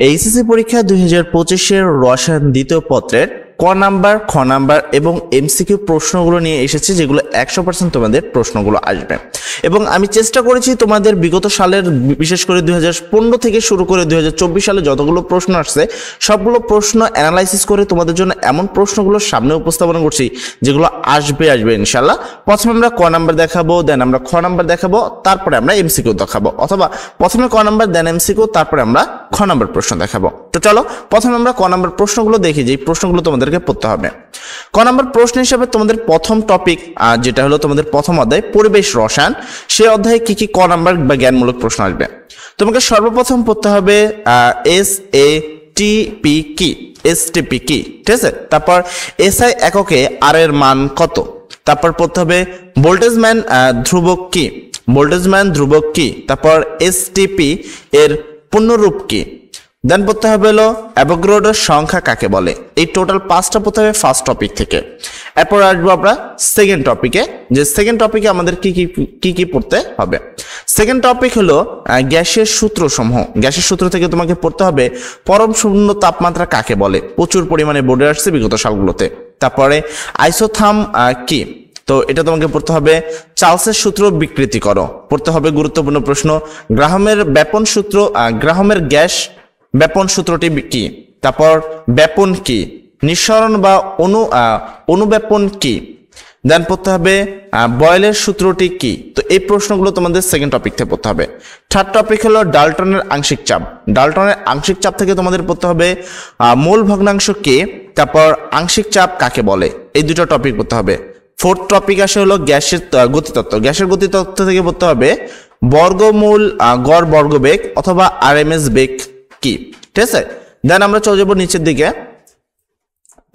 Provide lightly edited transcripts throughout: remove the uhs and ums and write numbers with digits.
HSC পরীক্ষা 2025-এর রসায়ন দ্বিতীয় পত্রের ক নাম্বার, খ নাম্বার এবং এমসিকিউ প্রশ্নগুলো নিয়ে এসেছে, যেগুলো 100% তোমাদের প্রশ্নগুলো আসবে। এবং আমি চেষ্টা করেছি তোমাদের বিগত সালের, বিশেষ করে 2015 থেকে শুরু করে 2024 সালে যতগুলো প্রশ্ন আসছে সবগুলো প্রশ্ন অ্যানালাইসিস করে তোমাদের জন্য এমন প্রশ্নগুলো সামনে উপস্থাপন করছি যেগুলো আসবে ইনশাল্লাহ। প্রথমে আমরা ক নাম্বার দেখাবো, দেন আমরা খ নাম্বার দেখাবো, তারপরে আমরা এমসিকিউ দেখাবো, অথবা প্রথমে ক নাম্বার দেন এমসিকিউ, তারপরে আমরা খ নাম্বার প্রশ্ন দেখাবো। তো চলো প্রথমে আমরা ক নাম্বার প্রশ্নগুলো দেখি, যে প্রশ্নগুলো তোমাদেরকে পড়তে হবে। ক নাম্বার প্রশ্ন হিসেবে তোমাদের প্রথম টপিক, যেটা হলো তোমাদের প্রথম অধ্যায় পরিবেশ রসায়ন, সেই অধ্যায়ে কি কি ক নাম্বার বা জ্ঞানমূলক প্রশ্ন আসবে। তোমাকে সর্বপ্রথম পড়তে হবে এসএটিপি কি, এসটিপি কি, ঠিক আছে। তারপর এসআই এককে আর এর মান কত। তারপর পড়তে হবে ভোল্টেজম্যান ধ্রুবক কি, ভোল্টেজম্যান ধ্রুবক কি। তারপর এসটিপি এর পূর্ণরূপ কি। দেন পড়তে হবে হলো অ্যাভোগাড্রোর সংখ্যা কাকে বলে। এই টোটাল 5টা পড়তে হবে ফার্স্ট টপিক থেকে। এরপর আসবো আমরা সেকেন্ড টপিকে, যে সেকেন্ড টপিকে আমাদের কি কি পড়তে হবে। সেকেন্ড টপিক হলো গ্যাসের সূত্রসমূহ। গ্যাসের সূত্র থেকে তোমাকে পড়তে হবে পরম শূন্য তাপমাত্রা কাকে বলে, প্রচুর পরিমাণে বোর্ডে আসছে বিগত সালগুলোতে। তারপরে আইসোথার্ম কি, তো এটা তোমাকে পড়তে হবে চার্লসের সূত্র বিকৃতি করো। পড়তে হবে গুরুত্বপূর্ণ প্রশ্ন গ্রাহামের ব্যাপন সূত্র, গ্রাহামের গ্যাস ব্যাপন সূত্রটি কি। তারপর ব্যাপন কি, নিঃসরণ বা অনুব্যাপন কি। দেন পড়তে হবে বয়েলের সূত্রটি কি। তো এই প্রশ্নগুলো তোমাদের সেকেন্ড টপিক থেকে পড়তে হবে। থার্ড টপিক হলো ডাল্টনের আংশিক চাপ। ডাল্টনের আংশিক চাপ থেকে তোমাদের পড়তে হবে মূল ভগ্নাংশ কে, তারপর আংশিক চাপ কাকে বলে। এই দুটো টপিক পড়তে হবে। ফোর্থ টপিক আসে হলো গ্যাসের গতিতত্ত্ব। গ্যাসের গতিতত্ত্ব থেকে পড়তে হবে বর্গমূল গড় বর্গবেগ অথবা আরএমএস বেগ কি, ঠিক আছে। দেন আমরা চলে যাবো নিচের দিকে।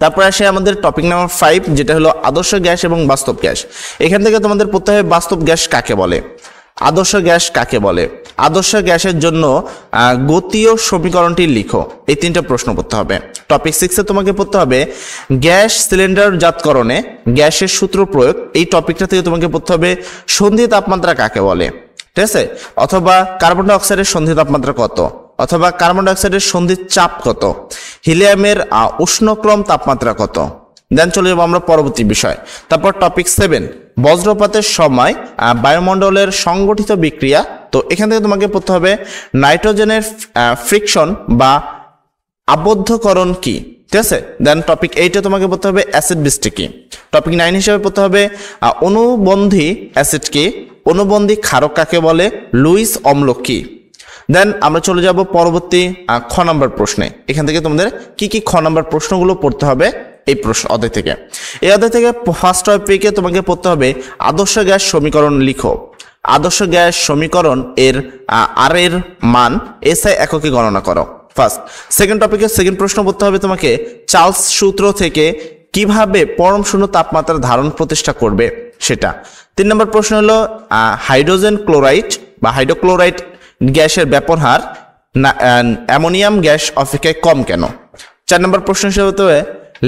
তারপর আসে আমাদের টপিক নাম্বার 5, যেটা হলো আদর্শ গ্যাস এবং বাস্তব গ্যাস। এখান থেকে তোমাদের পড়তে হবে বাস্তব গ্যাস কাকে বলে, আদর্শ গ্যাস কাকে বলে। আদর্শ গ্যাসের জন্য গতীয় সমীকরণটি লিখো। এই 3টা প্রশ্ন পড়তে হবে। টপিক 6-এ তোমাকে পড়তে হবে গ্যাস সিলিন্ডার জাতকরণে গ্যাসের সূত্র প্রয়োগ। এই টপিকটা থেকে তোমাকে পড়তে হবে সন্ধি তাপমাত্রা কাকে বলে, ঠিক আছে, অথবা কার্বন ডাই অক্সাইডের সন্ধি তাপমাত্রা কত, অথবা কার্বন ডাই অক্সাইডের সন্ধির চাপ কত, হিলিয়ামের উষ্ণক্রম তাপমাত্রা কত। দেন চলে যাবো আমরা পরবর্তী বিষয়। তারপর টপিক 7 বজ্রপাতের সময় বায়ুমণ্ডলের সংগঠিত বিক্রিয়া। তো এখান থেকে তোমাকে পড়তে হবে নাইট্রোজেনের ফ্রিকশন বা আবদ্ধকরণ কি, ঠিক আছে। দেন টপিক 8-এ তোমাকে পড়তে হবে অ্যাসিড বৃষ্টি কি। টপিক 9 হিসেবে পড়তে হবে অনুবন্ধী অ্যাসিড কি, অনুবন্ধী ক্ষারক কাকে বলে, লুইস অম্ল কি। দেন আমরা চলে যাব পরবর্তী খ নাম্বার প্রশ্নে। এখান থেকে তোমাদের কি কি খ নাম্বার প্রশ্নগুলো পড়তে হবে এই প্রশ্ন অধ্যায় থেকে। এই অধ্যায় থেকে ফার্স্ট টপিকে তোমাকে পড়তে হবে আদর্শ গ্যাস সমীকরণ লিখো। আদর্শ গ্যাস সমীকরণ এর আর এর মান এসআই এককে গণনা করো ফার্স্ট। সেকেন্ড টপিকে সেকেন্ড প্রশ্ন পড়তে হবে তোমাকে চার্লস সূত্র থেকে কিভাবে পরম শূন্য তাপমাত্রা ধারণ প্রতিষ্ঠা করবে সেটা। 3 নম্বর প্রশ্ন হলো হাইড্রোজেন ক্লোরাইড বা হাইড্রোক্লোরাইড গ্যাসের ব্যাপন হার অ্যামোনিয়াম গ্যাস অপেক্ষায় কম কেন। 4 নম্বর প্রশ্ন হিসেবে হতে হবে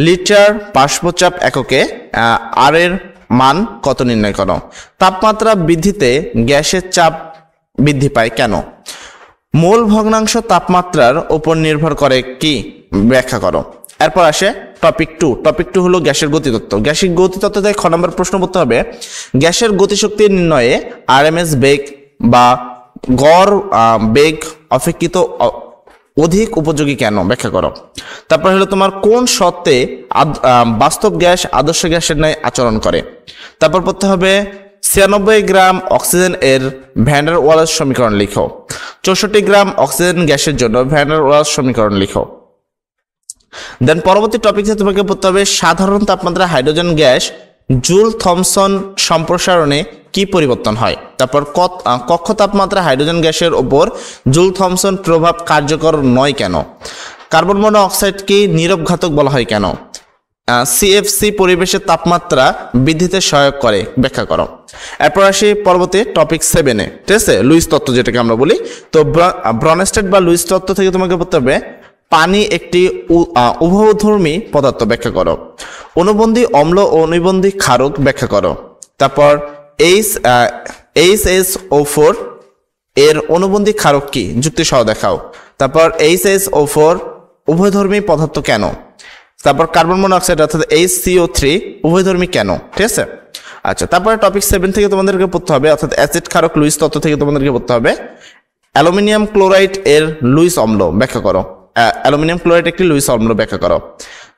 লিটার বাষ্পচাপ এককে আর এর মান কত নির্ণয় করো। তাপমাত্রা বৃদ্ধিতে গ্যাসের চাপ বৃদ্ধি পায় কেন। মূল ভগ্নাংশ তাপমাত্রার উপর নির্ভর করে কি, ব্যাখ্যা করো। এরপর আসে টপিক 2। টপিক 2 হলো গ্যাসের গতিতত্ত্ব। গ্যাসের গতিতত্ত্ব থেকে খ নম্বর প্রশ্ন করতে হবে গ্যাসের গতিশক্তি নির্ণয়ে আরএমএস বেগ বা গড় বেগ অপেক্ষিত অধিক উপযোগী কেন, ব্যাখ্যা করো। তারপর হলো তোমার কোন শর্তে বাস্তব গ্যাস আদর্শ গ্যাসের ন্যায় আচরণ করে। তারপর পড়তে হবে 96 গ্রাম অক্সিজেন এর ভ্যান ডার ওয়ালস সমীকরণ লিখো। 64 গ্রাম অক্সিজেন গ্যাসের জন্য ভ্যান ডার ওয়ালস সমীকরণ লিখো। দেন পরবর্তী টপিকে তোমাকে পড়তে হবে সাধারণ তাপমাত্রা হাইড্রোজেন গ্যাস জুল থমসন সম্প্রসারণে কি পরিবর্তন হয়। তারপর কক্ষ তাপমাত্রা হাইড্রোজেন গ্যাসের ওপর জুল থমসন প্রভাব কার্যকর নয় কেন। কার্বন মনোক্সাইডকে নীরব ঘাতক বলা হয় কেন। সিএফসি পরিবেশের তাপমাত্রা বৃদ্ধিতে সহায়ক করে, ব্যাখ্যা করো। এরপর আসি পরবর্তী টপিক 7-এ, ঠিক আছে, লুইস তত্ত্ব যেটাকে আমরা বলি। তো ব্রনস্টেড বা লুইস তত্ত্ব থেকে তোমাকে পড়তে হবে পানি একটি উভয়ধর্মী পদার্থ, ব্যাখ্যা করো। অনুবন্ধী অম্ল ও অনুবন্ধী ক্ষারক ব্যাখ্যা করো। তারপর HSO4 এর অনুবন্ধী ক্ষারক কি, যুক্তি সহ দেখাও। তারপর HSO4 উভয়ধর্মী পদার্থ কেন? তারপর কার্বন মনোক্সাইড অর্থাৎ HCO3 উভয়ধর্মী কেন? ঠিক আছে। আচ্ছা, তারপরে টপিক 7 থেকে তোমাদেরকে পড়তে হবে, অর্থাৎ অ্যাসিড ক্ষারক লুইস তত্ত্ব থেকে তোমাদেরকে পড়তে হবে অ্যালুমিনিয়াম ক্লোরাইড এর লুইস অম্ল ব্যাখ্যা করো। অ্যালুমিনিয়াম ক্লোরাইড একটি লুইস অম্ল ব্যাখ্যা করো।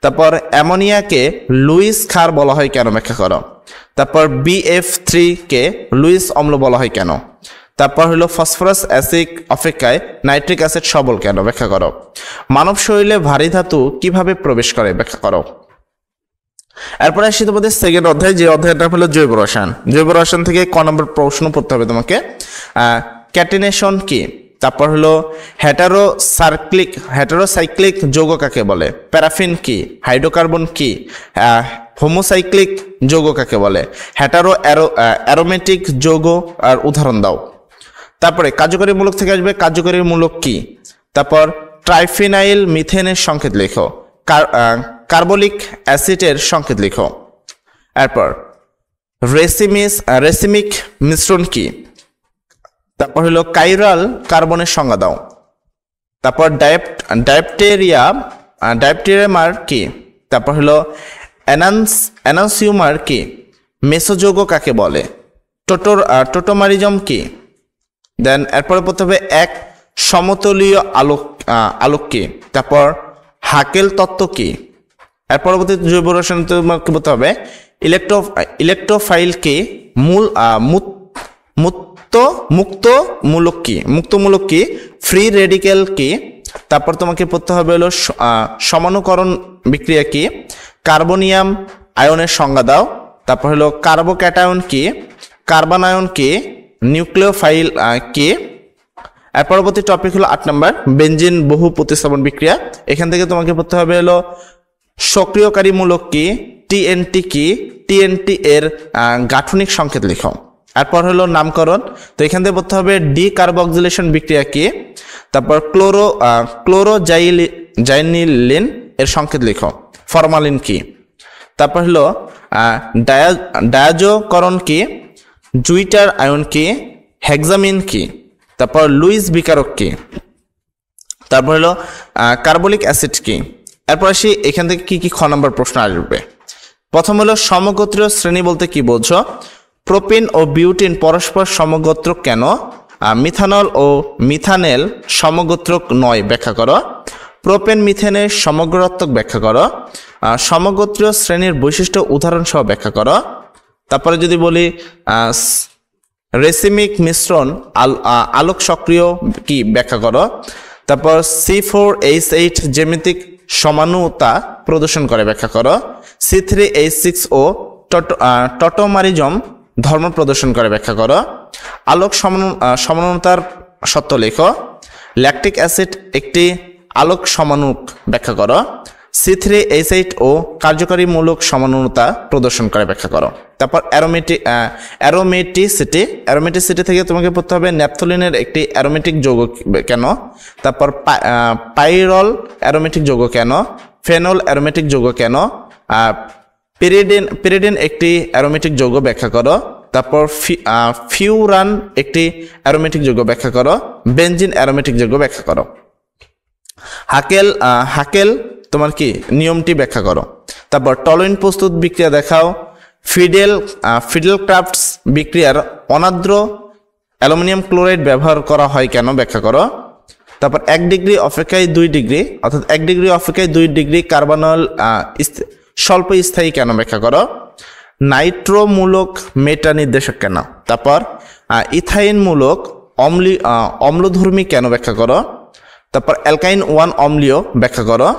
তারপর অ্যামোনিয়াকে লুইস ক্ষার বলা হয় কেন ব্যাখ্যা করো। তারপর BF3 কে লুইস অম্ল বলা হয় কেন। তারপর হলো ফসফরাস অ্যাসিড অপেক্ষায় নাইট্রিক অ্যাসিড সবল কেন ব্যাখ্যা করো। মানব শরীরে ভারী ধাতু কিভাবে প্রবেশ করে ব্যাখ্যা করো। এরপরে আসি তোমাদের সেকেন্ড অধ্যায়, যে অধ্যায়টা হলো জৈব রসায়ন। জৈব রসায়ন থেকে ক নম্বর প্রশ্ন পড়তে হবে তোমাকে, ক্যাটিনেশন কি। তারপর হলো হেটারোসাইক্লিক যৌগ কাকে বলে, প্যারাফিন কি, হাইড্রোকার্বন কি, হোমোসাইক্লিক যৌগ কাকে বলে, অ্যারোমেটিক যৌগ আর উদাহরণ দাও। তারপরে কার্যকরী মূলক থেকে আসবে কার্যকরী মূলক কি। তারপর ট্রাইফিনাইল মিথেনের সংকেত লেখো, কার্বলিক অ্যাসিডের সংকেত লিখো। এরপর রেসিমিক মিশ্রণ কি। তারপর হলো কাইরাল কার্বনের সংজ্ঞা দাও। তারপর ডায়প্টেরিয়ামার কি। তারপর হলো অ্যানান্সিউমার কি, মেসোযৌগ কাকে বলে, টোটোমারিজম কি। দেন এরপরে পড়তে হবে এক সমতলীয় আলোক কি। তারপর হাকেল তত্ত্ব কি। এর পরবর্তী জৈব রসায়ন তোমাকে বলতে হবে ইলেকট্রোফাইল কি, মুক্ত মূলক কি, ফ্রি রেডিক্যাল কি। তারপর তোমাকে পড়তে হবে হলো সমানুকরণ বিক্রিয়া কি, কার্বনিয়াম আয়নের সংজ্ঞা দাও। তারপর হলো কার্বোক্যাটায়ন কি, কার্বনায়ন কি, নিউক্লিওফাইল কি। এর পরবর্তী টপিক হলো 8 নম্বর বেনজিন বহু প্রতিস্থাপন বিক্রিয়া। এখান থেকে তোমাকে পড়তে হবে হলো সক্রিয়কারী মূলক কি, TNT কি, TNT এর গাঠনিক সংকেত লিখো। এরপর হলো নামকরণ, তো এখান থেকে পড়তে হবে ডিকার্বক্সিলেশন বিক্রিয়া কি। তারপর ক্লোরোজাইনিলিন এর সংকেত লিখো, ফরমালিন কি। তারপর হলো ডায়াজোকরণ কি, জুইটার আয়ন কি, হেক্সামিন কি। তারপর লুইস বিকারক কি। তারপর হলো কার্বলিক অ্যাসিড কি। এরপর আসি এখান থেকে কি কি খ নম্বর প্রশ্ন আসবে। প্রথম হলো সমগোত্রীয় শ্রেণী বলতে কি বোঝো। প্রোপিন ও বিউটিন পরস্পর সমগোত্রক কেন। মিথানল ও মিথানেল সমগোত্রক নয় ব্যাখ্যা করো। প্রোপেন মিথেনের সমগ্রাত্মক ব্যাখ্যা করো। সমগোত্রীয় শ্রেণীর বৈশিষ্ট্য উদাহরণ সহ ব্যাখ্যা করো। তারপরে যদি বলি রেসিমিক মিশ্রণ আলোক সক্রিয় কি ব্যাখ্যা করো। তারপর C4H8 জ্যামিতিক সমানুতা প্রদর্শন করে ব্যাখ্যা করো। C3H6O টটোমারিজম ধর্ম প্রদর্শন করে ব্যাখ্যা করো। আলোক সমানুতার সত্য লেখো। ল্যাকটিক অ্যাসিড একটি আলোক সমানুক ব্যাখ্যা করো। C3H8O কার্যকরী মূলক সমানুতা প্রদর্শন করে ব্যাখ্যা করো। তারপর অ্যারোমেটিসিটি থেকে তোমাকে পড়তে হবে ন্যাপথলিনের একটি অ্যারোমেটিক যৌগ কেন। তারপর পাইরল অ্যারোমেটিক যৌগ কেন, ফেনল অ্যারোমেটিক যৌগ কেন, পিরিডিন একটি অ্যারোমেটিক যৌগ ব্যাখ্যা করো। তারপর ফিউরান একটি অ্যারোমেটিক যৌগ ব্যাখ্যা করো। বেনজিন অ্যারোমেটিক যৌগ ব্যাখ্যা করো। হাকেল তোমার কি নিয়মটি ব্যাখ্যা করো। তারপর টলুইন প্রস্তুত বিক্রিয়া দেখাও। ফিডেল ক্রাফটস বিক্রিয়ার অনাদ্র অ্যালুমিনিয়াম ক্লোরাইড ব্যবহার করা হয় কেন ব্যাখ্যা করো। তারপর 1 ডিগ্রি অপেক্ষায় 2 ডিগ্রি অর্থাৎ 1 ডিগ্রি অপেক্ষায় 2 ডিগ্রি কার্বনল স্বল্প স্থায়ী কেন ব্যাখ্যা করো। নাইট্রোমূলক মেটা নির্দেশক কেন। তারপর ইথাইন মূলক অম্লধর্মী কেন ব্যাখ্যা করো। তারপর অ্যালকাইন 1 অম্লীয় ব্যাখ্যা করো।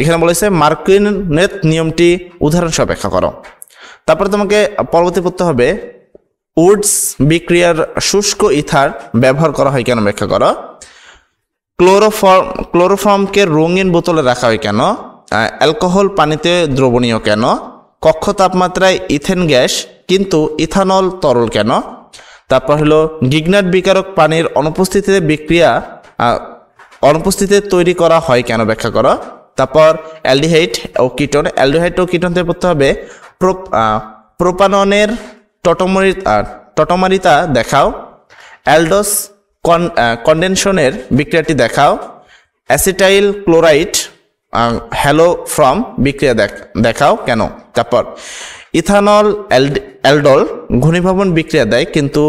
এখানে বলেছে মার্কিনেট নিয়মটি উদাহরণ সহ ব্যাখ্যা করো। তারপরে তোমাকে পরবর্তী পড়তে হবে উডস বিক্রিয়ার শুষ্ক ইথার ব্যবহার করা হয় কেন ব্যাখ্যা করো। ক্লোরোফর্মকে রঙিন বোতলে রাখা হয় কেন। অ্যালকোহল পানিতে দ্রবণীয় কেন। কক্ষ তাপমাত্রায় ইথেন গ্যাস কিন্তু ইথানল তরল কেন। তারপর হলো গিগনাট বিকারক পানির অনুপস্থিতিতে তৈরি করা হয় কেন ব্যাখ্যা করো। তারপর অ্যালডিহাইড ও কিটোন থেকে পড়তে হবে প্রোপাননের টটোমারিতা দেখাও। অ্যালডোস কন্ডেনশনের বিক্রিয়াটি দেখাও। অ্যাসিটাইল ক্লোরাইড হ্যালো ফ্রম বিক্রিয়া দেখাও কেন। তারপর ইথানল অ্যালডল ঘনীভবন বিক্রিয়া দেয় কিন্তু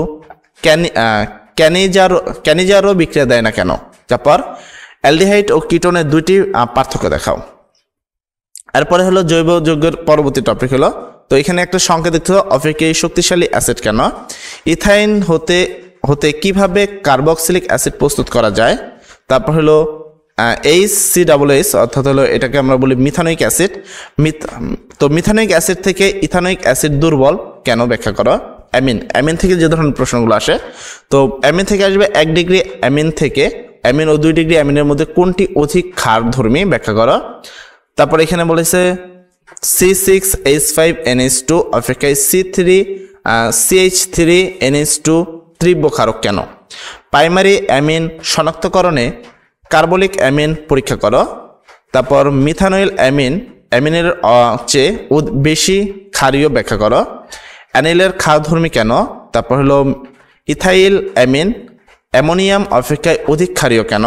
ক্যানিজারও বিক্রিয়া দেয় না কেন। তারপর অ্যালডিহাইড ও কিটোনের দুইটি পার্থক্য দেখাও। এরপরে হলো জৈব যৌগের পরবর্তী টপিক হলো, তো এখানে একটা সংখ্যা দেখতে হবে অপেক্ষায় শক্তিশালী অ্যাসিড কেন। ইথাইন হতে কিভাবে কার্বক্সিলিক অ্যাসিড প্রস্তুত করা যায়। তারপর হলো HCOOH অর্থাৎ হলো এটাকে আমরা বলি মিথানোইক অ্যাসিড। তো মিথানোইক অ্যাসিড থেকে ইথানোইক অ্যাসিড দুর্বল কেন ব্যাখ্যা করো। অ্যামিন থেকে যে ধরনের প্রশ্নগুলো আসে, তো অ্যামিন থেকে আসবে 1 ডিগ্রি অ্যামিন থেকে অ্যামিন ও 2 ডিগ্রি অ্যামিনের মধ্যে কোনটি অধিক ক্ষারধর্মী ব্যাখ্যা করো। তারপর এখানে বলেছে C6H5NH2 অপেক্ষায় C3CH3NH2 তীব্র ক্ষারক কেন। প্রাইমারি অ্যামিন শনাক্তকরণে কার্বলিক অ্যামিন পরীক্ষা করো। তারপর মিথানোইল অ্যামিনের চেয়ে বেশি ক্ষারীয় ব্যাখ্যা করো। অ্যানিলের ক্ষারধর্মী কেন। তারপর হলো ইথাইল অ্যামোনিয়াম অপেক্ষায় অধিক ক্ষারীয় কেন।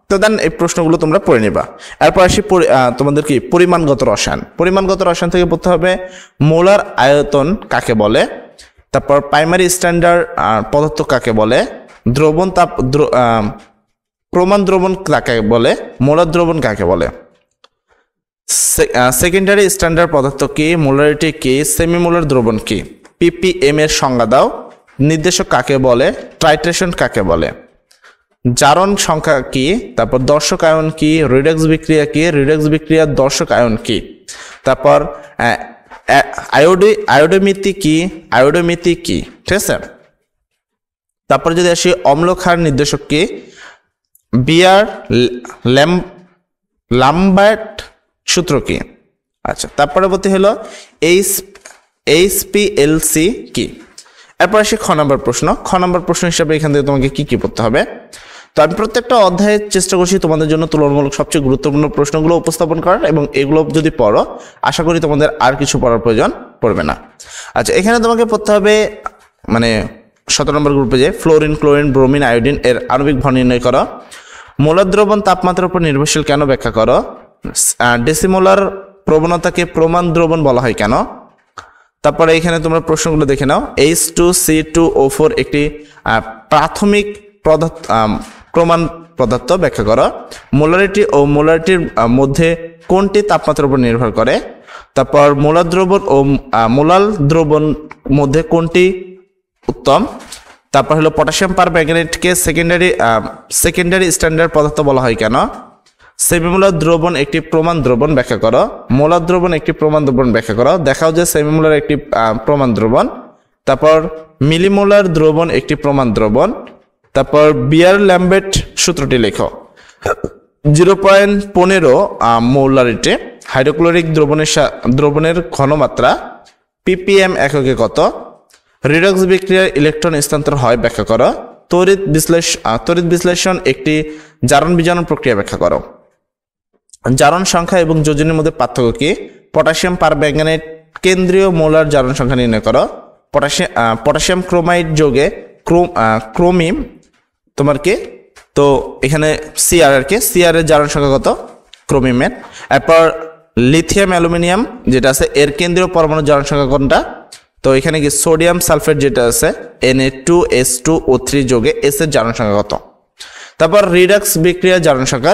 তো দেন এই প্রশ্নগুলো তোমরা পড়ে নিবা। এরপর আসি তোমাদের কি পরিমাণগত রসায়ন। পরিমাণগত রসায়ন থেকে পড়তে হবে মোলার আয়তন কাকে বলে। তারপর প্রাইমারি স্ট্যান্ডার্ড পদার্থ কাকে বলে। দ্রবণ প্রমাণ দ্রবণ কাকে বলে। মোলার দ্রবণ কাকে বলে। সেকেন্ডারি স্ট্যান্ডার্ড পদার্থ কি, মোলারিটি কি, সেমিমোলার দ্রবণ কি। ppm এর সংজ্ঞা দাও। নির্দেশক কাকে বলে, টাইট্রেশন কাকে বলে। জারণ সংখ্যা কি, তারপর দর্শক আয়ন কি, রিডক্স বিক্রিয়া কি, রিডক্স বিক্রিয়ার দর্শক আয়ন কি। তারপর আয়োডোমিতি কি, ঠিক আছে। তারপর যদি আসি অম্লক্ষার নির্দেশক কি, বিয়ার লাম্বার্ট সূত্র কি। আচ্ছা, তার পরবর্তী হলো HPLC কি। এরপর আসি খ নম্বর প্রশ্ন হিসাবে এখান থেকে তোমাকে কি পড়তে হবে। তো আমি প্রত্যেকটা অধ্যায়ের চেষ্টা করছি তোমাদের জন্য তুলনামূলক সবচেয়ে গুরুত্বপূর্ণ প্রশ্নগুলো উপস্থাপন করার, এবং এগুলো যদি পড়ো আশা করি তোমাদের আর কিছু পড়ার প্রয়োজন পড়বে না। আচ্ছা, এখানে তোমাকে পড়তে হবে মানে 17 নম্বর গ্রুপে যে ফ্লোরিন, ক্লোরিন, ব্রোমিন, আয়োডিন এর আণবিক ভর নির্ণয় করো। মোলার দ্রবণ তাপমাত্রার উপর নির্ভরশীল কেন ব্যাখ্যা করো। ডেসিমোলার প্রবণতাকে প্রমাণ দ্রবণ বলা হয় কেন। তারপরে এখানে তোমরা প্রশ্নগুলো দেখে নাও। H2C2O4 একটি প্রাথমিক প্রমাণ পদার্থ ব্যাখ্যা করো। মোলারিটি ও মোলারিটির মধ্যে কোনটি তাপমাত্রার উপর নির্ভর করে। তারপর মোলার দ্রবণ ও মোলাল দ্রবণ মধ্যে কোনটি উত্তম। তারপর হলো পটাশিয়াম পারম্যাঙ্গানেটকে সেকেন্ডারি স্ট্যান্ডার্ড পদার্থ বলা হয় কেন। সেমিমোলার দ্রবণ একটি প্রমাণ দ্রবণ ব্যাখ্যা করো। মোলার দ্রবণ একটি প্রমাণ দ্রবণ ব্যাখ্যা করো। দেখাও যে সেমিমোলার একটি প্রমাণ দ্রবণ। তারপর মিলিমোলার দ্রবণ একটি প্রমাণ দ্রবণ। তারপর বিয়ার ল্যাম্বেট সূত্রটি লেখো। 0.15 মোলারিটি হাইড্রোক্লোরিক দ্রবণের ঘনমাত্রা ppm এককে কত। রিডক্স বিক্রিয়ার ইলেকট্রন স্থানান্তর হয় ব্যাখ্যা করো। তড়িৎ বিশ্লেষণ একটি জারণ বিজারণ প্রক্রিয়া ব্যাখ্যা করো। জারণ সংখ্যা এবং যোজনের মধ্যে পার্থক্য কি। পটাশিয়াম পারম্যাঙ্গানেট কেন্দ্রীয় মোলার জারণ সংখ্যা নির্ণয় করো। পটাশিয়াম ক্রোমাইড যোগে ক্রোমিম তোমার কি, তো এখানে সিআর এর জারণ সংখ্যা কত ক্রোমিমের। এরপর লিথিয়াম অ্যালুমিনিয়াম যেটা আছে এর কেন্দ্রীয় পরমাণু জারণ সংখ্যা কোনটা, তো এখানে কি সোডিয়াম সালফেট যেটা আছে Na2H2O3 যোগে এস এর জারণ সংখ্যা কত। তারপর রিডক্স বিক্রিয়ার জারণ সংখ্যা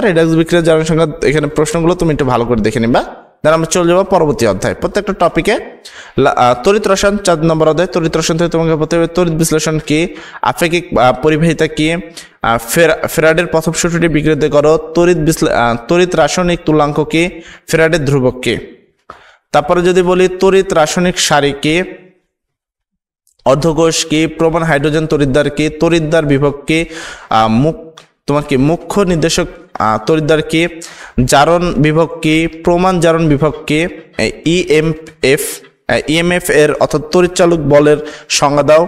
এখানে প্রশ্নগুলো তুমি একটু ভালো করে দেখে নিবা। দেন আমরা চলে যাবো পরবর্তী অধ্যায়। প্রত্যেকটা টপিকে তড়িৎ রসায়ন 4 নম্বর অধ্যায়। তড়িৎ রসায়ন থেকে তোমাকে বলতে হবে তড়িৎ বিশ্লেষণ কি, আপেক্ষিক পরিবাহিতা কি, ফ্যারাডের প্রথম সূত্রটি বিকৃত করো, তড়িৎ রাসায়নিক তুল্যাঙ্ক কি, ফ্যারাডের ধ্রুবক কি। তারপরে যদি বলি তড়িৎ রাসায়নিক সারি কি, অর্ধকোষ কি, প্রমাণ হাইড্রোজেন তড়িৎদ্বার কি, তড়িৎদ্বার বিভব কি, তোমার কি মুখ্য নির্দেশক তড়িৎদ্বার কি, জারণ বিভব কি, প্রমাণ জারণ বিভব কি, ইএমএফ এর অর্থাৎ তড়িৎচালক বলের সংজ্ঞা দাও।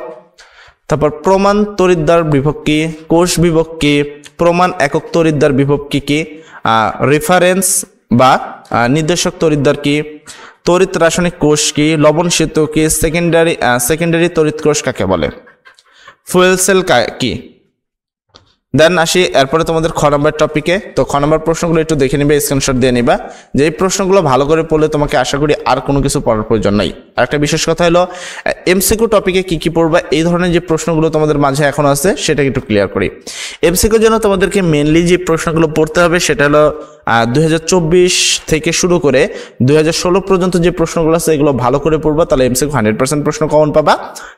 তারপর প্রমাণ তড়িৎদ্বার বিভব কি, কোষ বিভব কি, প্রমাণ একক তড়িৎদ্বার বিভব কি, রেফারেন্স বা নির্দেশক তড়িৎদ্বার কি, তড়িৎ রাসায়নিক কোষ কি, লবণ সেতু কি, সেকেন্ডারি তড়িৎ কোষ কাকে বলে, ফুয়েল সেল কি। দেন আসি এরপরে তোমাদের খ নাম্বার টপিকে। তো খ নাম্বার প্রশ্নগুলো একটু দেখে নিবে, স্ক্রিনশট দিয়ে নিবা, যে এই প্রশ্নগুলো ভালো করে পড়লে তোমাকে আশা করি আর কোনো কিছু পড়ার প্রয়োজন নাই। আর একটা বিশেষ কথা হলো এমসিকিউ টপিকে কি কি পড়বা, এই ধরনের যে প্রশ্নগুলো তোমাদের মাঝে এখন আছে সেটাকে একটু ক্লিয়ার করি। এমসিকিউ জন্য তোমাদেরকে মেনলি যে প্রশ্নগুলো পড়তে হবে সেটা হলো 2024 থেকে শুরু করে 2016 পর্যন্ত যে প্রশ্নগুলো আছে এগুলো ভালো করে পড়বা, তাহলে এমসিকিউ 100% প্রশ্ন কমন পাবা।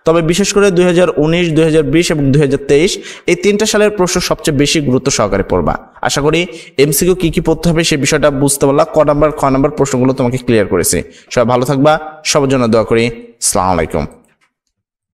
তবে বিশেষ করে 2019, 2020 এবং 2023 এই 3টা সালের প্রশ্ন সবচেয়ে বেশি গুরুত্ব সহকারে পড়বা। আশা করি এমসিকিউ কি কি পড়তে হবে সেই বিষয়টা বুঝতে পারলা। ক নাম্বার খ নাম্বার প্রশ্নগুলো তোমাকে ক্লিয়ার করেছি। সবাই ভালো থাকবা, সবার জন্য দোয়া করি। আসসালামু আলাইকুম।